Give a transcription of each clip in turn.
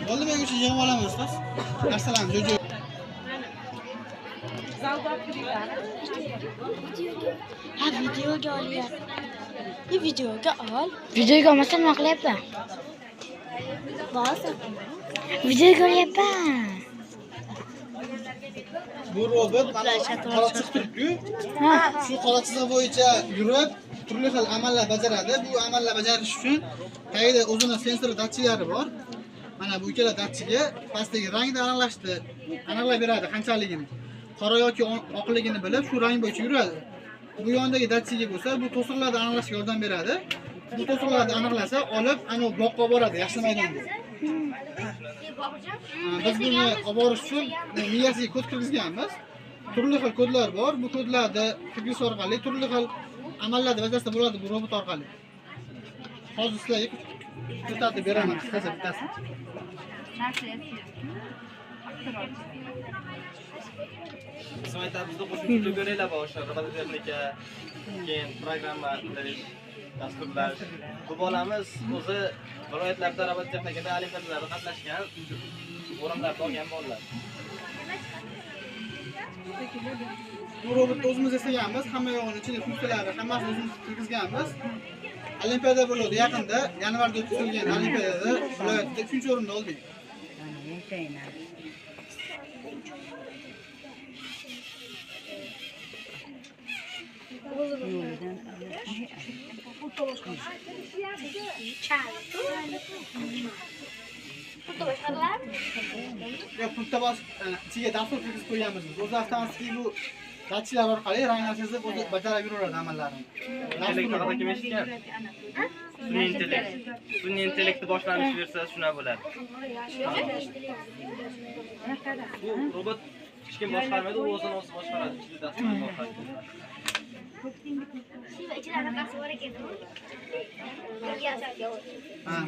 Bo'ldi, men o'sha yig'ib olaman ustoz. Narsalarni jo'jo. Ha, videoga olyapti. Videoga ol. Videoga olmasam nima qilyapman? Bas. Videoga olyapman. Bu robot mana qora chiqib turibdi-yu. Shu qora chiziq bo'yicha yurib, turli xil amallar bajaradi. Bu amallar bajarish uchun tagida o'zini sensor datchiklari bor. Mana bu ikkala datchigi pastdagi rangni aniqlab beradi qanchaligini. Qora yoki oqligini bilib, shu rang bo'yicha yuradi. Bu yondagi datchigi bo'lsa, bu to'siqlarni aniqlashga yordam beradi. Bu to'siqlarni aniqlasa, olib, ana boqqa boradi, yaxshi maydonga. Biz buni olib borish uchun miyasiga kod kirgizganmiz. Turli xil kodlar bor. Bu kodlarni kirgizish orqali turli xil amallarni bajarsa bo'ladi bu robot orqali. Hozir sizlarga ko'rsatib beraman qisqacha bittasini. Biz aytamizda qo'shimcha ko'ringlar o'sha robototexnika, keyin programma dasturlar. Bu bolamiz o'zi viloyatlarda robototexnikada olimpiadalarda qatnashgan, o'rinlarda olgan bolalar. Bu robotni o'zimiz yasaganmiz, hamma yo'g'ini ichida funksiyalari hammasini o'zimiz kirgizganmiz. Olimpiada bo'ladi yaqinda, yanvarda o'tkazilgan olimpiadada viloyatda 3-o'rinni oldik. Pultda ichiga dastur kirgizib qo'yganmiz. O'zi avtomatik bu datchiklar orqali ranglar sezib o'zi bajarib yuraveradi amallarini. Elektron kim eshitgan? Sun'iy intellektni boshlanish versiyasi shuna bo'ladi. Bu robot hech kim boshqarmaydi, u o'zini o'zi boshqaradi. Dasturni boshqaradi.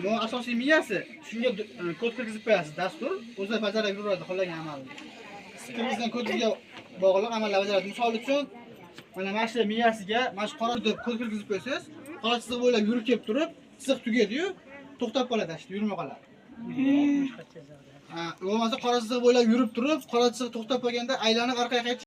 Bu asosiy miyasi. Shunga kod kirgizib qo'yasiz, dastur o'zi bajarib yuraveradi xohlagan amalni. Kirgizgan kodga bog'liq amallar bajaradi. Misol uchun, mana shu miyasiga mana shu qora deb kod kirgizib qo'ysangiz, qora chiziq bo'ylab yurib kelib turib, chiziq tugadi-yu, to'xtab qoladi, yurmay qoladi. Bo'lmasa qora chiziq bo'ylab yurib turib, qora chiziq to'xtab qolganda aylanib orqaga qaytib